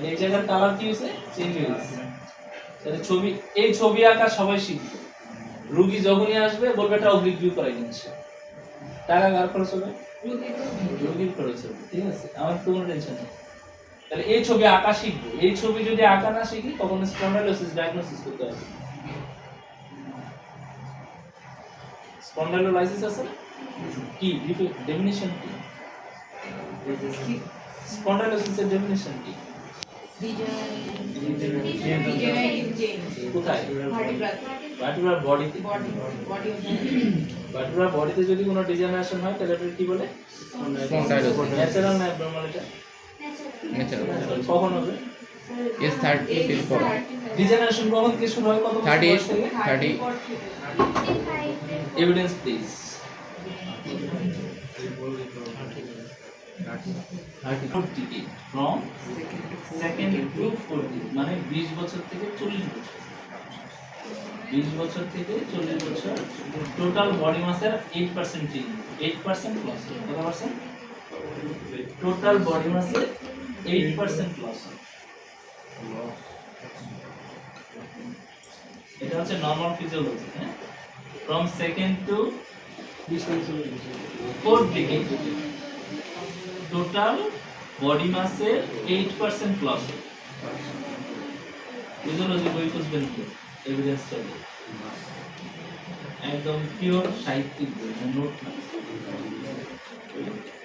মানে এই জায়গার কালার কি হয়েছে, চেঞ্জ হয়ে গেছে। তাহলে ছবি, এই ছবি আঁকা সবাই শিখবে। রোগী যখনই আসবে বলবে এটা অবলিক ভিউ করাই দিচ্ছে, টাকা কার খরচ হবে, রোগীর খরচ হবে। ঠিক আছে, আমার তো কোনো টেনশন নেই। তাহলে এই ছবি আঁকা শিখবে। এই ছবি যদি আঁকা না শিখি তখন স্পন্ডাইলোসিস ডায়াগনোসিস করতে হবে। স্পন্ডাইলোলাইসিস আছে না, কি ডেফিনিশন কি? স্পন্ডাইলোসিসের ডেফিনিশন কি? কোথায়? ভার্টিব্রাল বডিতে। ভার্টিব্রাল বডিতে যদি কোনো ডিজেনারেশন হয় তাহলে এটা কি বলে? স্পন্ডাইলোসিস। ন্যাচারাল না অ্যাবনরমাল? এটা ন্যাচারাল। কখন হবে? এস 30 এর পর। ডিজেনারেশন কখন থেকে শুরু হয়? কত বছর 30 থেকে? 30 evidence please. 40 from second to 40, মানে 20 বছর থেকে 40 বছর। 20 বছর থেকে 40 বছর টোটাল বডি মাসের 8% চেঞ্জ, 8% লস। কত পার্সেন্ট? টোটাল বডি মাসের 8% লস। এটা হচ্ছে নরমাল ফিজিওলজি। হ্যাঁ, from second to 4th decade total body মাসের 8% লস। ফিজিওলজি বই খুঁজবেন তো, এভিডেন্স স্টাডি একদম পিওর সাহিত্যিক বই, নোট না।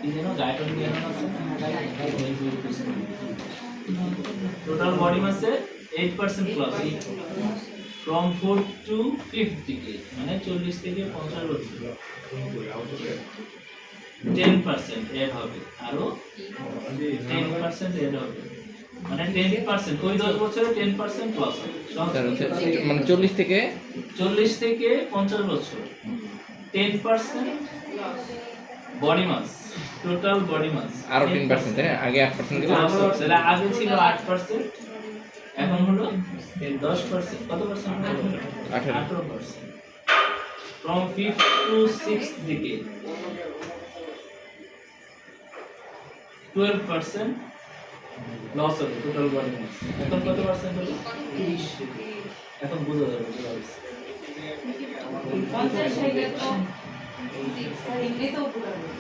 এই যেন গাইডলাইন দিয়ে আছে টোটাল বডি মাসের 8% plus from 4th two 5th decade, মানে 40 থেকে 50 বছর 10% এড হবে, আরো 10% এড হবে, মানে 10%। ওই 10 বছরে 10% প্লাস হবে। মানে 40 থেকে 50 বছর 10% body mass, total body mass আরো 10%। হ্যাঁ, আগে 8% ছিল। তাহলে আগে ছিল 8%, এখন হলো 10%। কত percent? 18%। From 5th to 6th decade 12% loss হবে টোটাল বডি মাস। এখন কত পার্সেন্ট হলো? 30। এখন বোঝা যাবে যে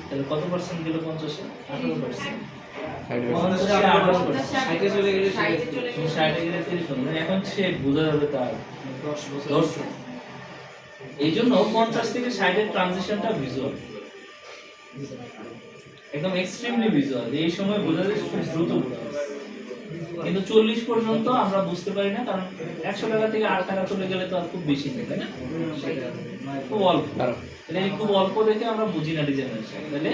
তাহলে কত পার্সেন্ট দিল? 50-এ 18%। 60-এ চলে গেলে 60-এ গেলে 30%। এখন সে বোঝা যাবে তার 10। এই জন্য 50 থেকে 60-এর ট্রানজিশনটা ভিজুয়াল, একদম এক্সট্রিমলি ভিজুয়াল। এই সময় বোঝা যায় খুব দ্রুত বোঝা যায়। কিন্তু 40 পর্যন্ত আমরা বুঝতে পারি না, কারণ 100 টাকা থেকে 8 টাকা চলে গেলে তো আর খুব বেশি নেই, তাই না? খুব অল্প। তাহলে এই খুব অল্প দেখে আমরা বুঝি না ডিজেনারেশন। তাহলে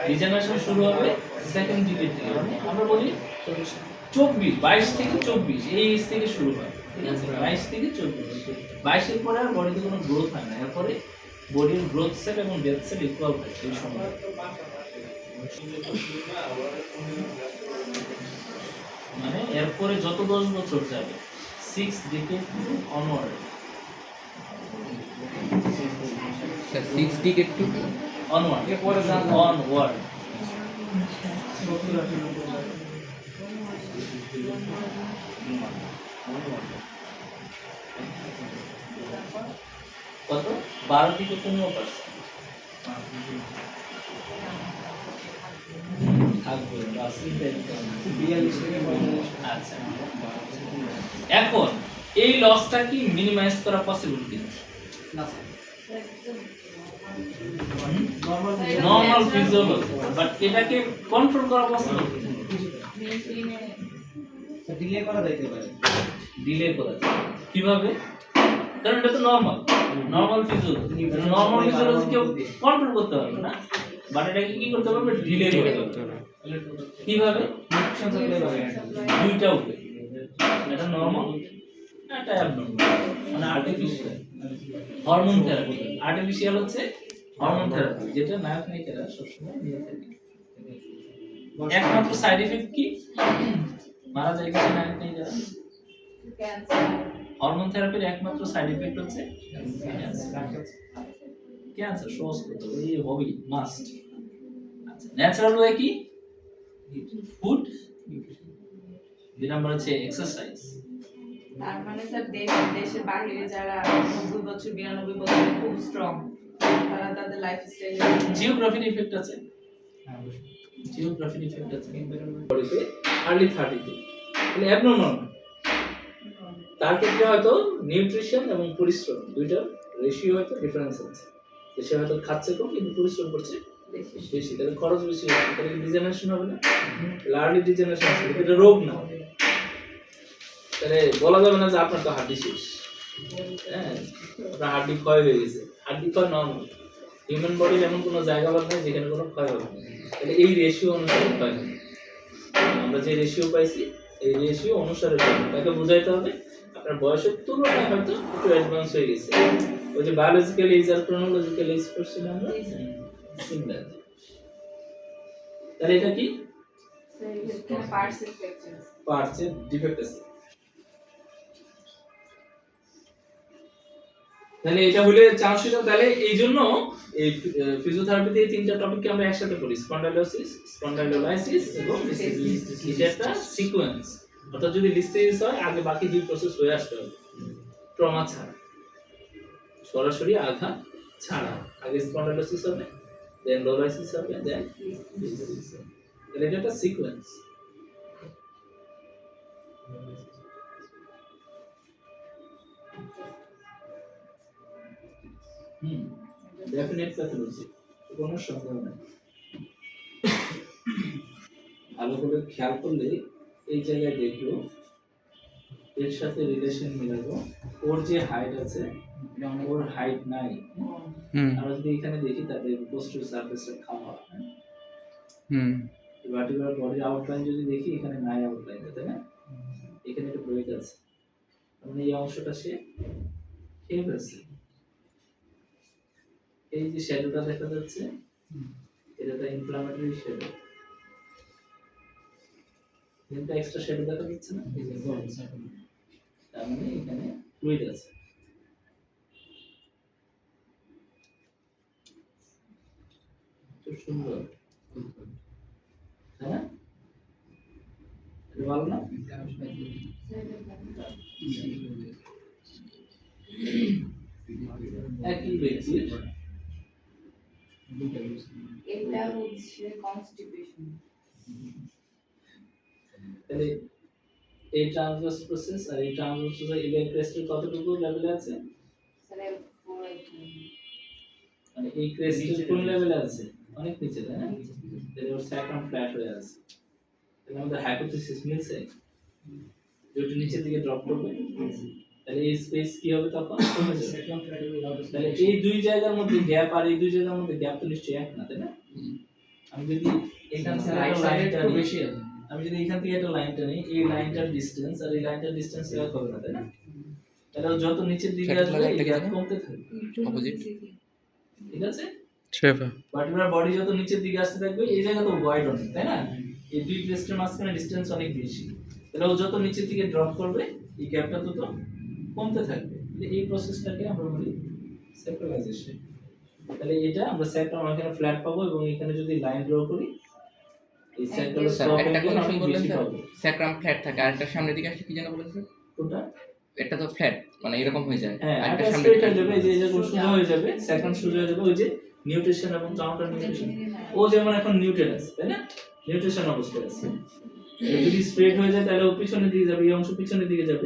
ডিজেনারেশন শুরু হবে সেকেন্ড ডিকেড থেকে, মানে আমরা বলি 22 থেকে 24 এই এজ থেকে শুরু হয়। ঠিক আছে, 22 থেকে 24। 22 এর পরে আর বডিতে কোনো গ্রোথ হয় না। এরপরে বডির গ্রোথ সেল এবং ডেথ সেল ইকুয়াল হয় এই সময়। মানে এরপরে যত 10 বছর যাবে 6 decade onward, 6 decade to onward, onward. কত? 12 থেকে 15%। আচ্ছা, এখন এই লসটা কি মিনিমাইজ করা পসিবল কিনা? নরমাল ফিজিওলজি, বাট এটাকে কন্ট্রোল করা পসিবল কিনা? ডিলে করা যাইতে পারে। ডিলে করা যায় কিভাবে? কারণ এটা তো নরমাল ফিজিওলজি। নরমাল ফিজিওলজি কেউ কন্ট্রোল করতে পারবে না, বাট এটাকে কি করতে পারবে? ডিলে করতে পারবে। কিভাবে? দুইটা উপায়, এটা নরমাল, এটা অ্যাবনরমাল, মানে আর্টিফিশিয়াল। Hormone therapy. আর্টিফিশিয়াল হচ্ছে হরমোন থেরাপি, যেটা নায়ক নায়িকারা সবসময় নিয়ে থাকে। একমাত্র সাইড এফেক্ট কি? মারা যায় কিছু নায়ক নায়িকারা। হরমোন থেরাপির একমাত্র সাইড এফেক্ট হচ্ছে ক্যান্সার। সহজ করতে হবে, এই হবি মাস্ট। আচ্ছা, ন্যাচারাল ওয়ে কি? ফুড, 2 নাম্বার হচ্ছে এক্সারসাইজ। তার মানে স্যার দেশের বাইরে যারা 90 বছর 92 বছর খুব স্ট্রং, তারা তাদের লাইফস্টাইল জিওগ্রাফির ইফেক্ট আছে, জিওগ্রাফির ইফেক্ট আছে বডিতে আর্লি 30 মানে অ্যাবনরমাল। তার ক্ষেত্রে হয়তো নিউট্রিশন এবং পরিশ্রম দুইটার রেশিও হয়তো ডিফারেন্স আছে। সে হয়তো খাচ্ছে কম কিন্তু পরিশ্রম করছে বেশি, তাহলে খরচ বেশি হবে, তাহলে ডিজেনারেশন হবে না? আর্লি ডিজেনারেশন আছে, এটা রোগ না। তাহলে বলা যাবে না যে আপনার তো হাড্ডি শেষ, হ্যাঁ আপনার হাড্ডি ক্ষয় হয়ে গেছে। হাড্ডি ক্ষয় নর্মাল, হিউম্যান বডির এমন কোনো জায়গা নেই যেখানে কোনো ক্ষয় হবে না। তাহলে এই রেশিও অনুসারে ক্ষয় হবে। আমরা যে রেশিও পাইছি এই রেশিও অনুসারে তাকে বুঝাইতে হবে আপনার বয়সের তুলনায় হয়তো একটু অ্যাডভান্স হয়ে গেছে। ওই যে বায়োলজিক্যাল এজ আর ক্রোনোলজিক্যাল এজ করছি না আমরা, সিমিলার। তাহলে এটা কি পার্টসের ডিফেক্ট আছে। তাহলে এটা হলে চান্সটা, তাহলে এই জন্য এই ফিজিওথেরাপিতে এই তিনটা টপিককে আমরা একসাথে পড়ি, স্পন্ডাইলোসিস, স্পন্ডাইলোলাইসিস এবং লিস্থেসিস। এটা একটা সিকোয়েন্স, অর্থাৎ যদি লিস্থেসিস হয় আগে বাকি দুই প্রসেস হয়ে আসতে হবে, ট্রমা ছাড়া, সরাসরি আঘাত ছাড়া। আগে স্পন্ডাইলোসিস হবে, দেন লোলাইসিস হবে, দেন লিস্থেসিস হবে। তাহলে এটা একটা সিকোয়েন্স। ডেফিনেট প্যাথোলজি, কোনো সন্দেহ নেই। ভালো করে খেয়াল করলে এই জায়গায় দেখবো, এর সাথে রিলেশন মিলাবো। ওর যে হাইট আছে ওর হাইট নাই, আমরা যদি এখানে দেখি তাদের পোস্টার সারফেসের খাওয়া, ভার্টিব্রাল বডির আউটলাইন যদি দেখি এখানে নাই আউটলাইন, তাই না? এখানে একটা ব্রেক আছে, মানে এই অংশটা সে খেয়ে ফেলছে। এই যে শ্যাডোটা দেখা যাচ্ছে এটা একটা ইনফ্লামেটরি শ্যাডো, এটা এক্সট্রা শ্যাডো দেখা যাচ্ছে না, তার মানে এখানে ফ্লুইড আছে। খুব সুন্দর, হ্যাঁ এটা ভালো না? একই ব্যক্তির এটা হচ্ছে কনস্টিপেশন। তাহলে এই ট্রান্সভার্স প্রসেস আর এই ট্রান্সভার্স প্রসেস ইলিয়াক ক্রেস্টের কতটুকু লেভেলে আছে? স্যার মানে এই ক্রেস্টের কোন লেভেলে আছে? অনেক নিচে, তাই না? তাহলে ওর স্যাক্রাম ফ্ল্যাট হয়ে আছে। তাহলে আমাদের হাইপোথিসিস মিলছে, যেটা নিচের দিকে ড্রপ করবে, তাহলে এই স্পেস কি হবে তখন? তাহলে এই দুই জায়গার মধ্যে গ্যাপ আর এই দুই জায়গার মধ্যে গ্যাপ তো নিশ্চয়ই এক না, তাই না? আমি যদি এখান থেকে একটা লাইনটা বেশি আছে, আমি যদি এখান থেকে একটা লাইনটা নিই, এই লাইনটার ডিসটেন্স আর এই লাইনটার ডিসটেন্স এক হবে না, তাই না? তাহলে ও যত নিচের দিকে আসবে এই গ্যাপ কমতে থাকবে, অপোজিট, ঠিক আছে? ভার্টিব্রাল বডি যত নিচের দিকে আসতে থাকবে এই জায়গা তো ওয়াইড অনেক, তাই না? এই দুই ক্রেস্টের মাঝখানে ডিসটেন্স অনেক বেশি, তাহলে ও যত নিচের দিকে ড্রপ করবে এই গ্যাপটা তো কমতে থাকবে। এই প্রসেসটাকে আমরা বলি স্যাক্রালাইজেশন। তাহলে এটা আমরা স্যাক্রাম এখানে ফ্ল্যাট পাবো এবং এখানে যদি লাইন ড্র করি এই স্যাক্রাল স্টপ একটা এর কথা বললেন বেশি স্যার, পাবো। স্যাক্রাম ফ্ল্যাট থাকে আর একটা সামনের দিকে আসলে কি যেন বলেন স্যার? কোনটা? এটা তো ফ্ল্যাট মানে এরকম হয়ে যায়, হ্যাঁ, আর এটা একটা সামনের স্ট্রেট দিকে হয়ে যাবে, এই যে এটা সোজা হয়ে যাবে, স্যাক্রাম সোজা হয়ে যাবে। ওই যে নিউট্রিশন এবং কাউন্টার নিউট্রিশন, ও যেমন এখন নিউট্রেন আছে, তাই না? নিউট্রিশন অবস্থায় আছে। যদি স্ট্রেট হয়ে যায় তাহলে ও পিছনের দিকে যাবে, এই অংশ পিছনের দিকে যাবে।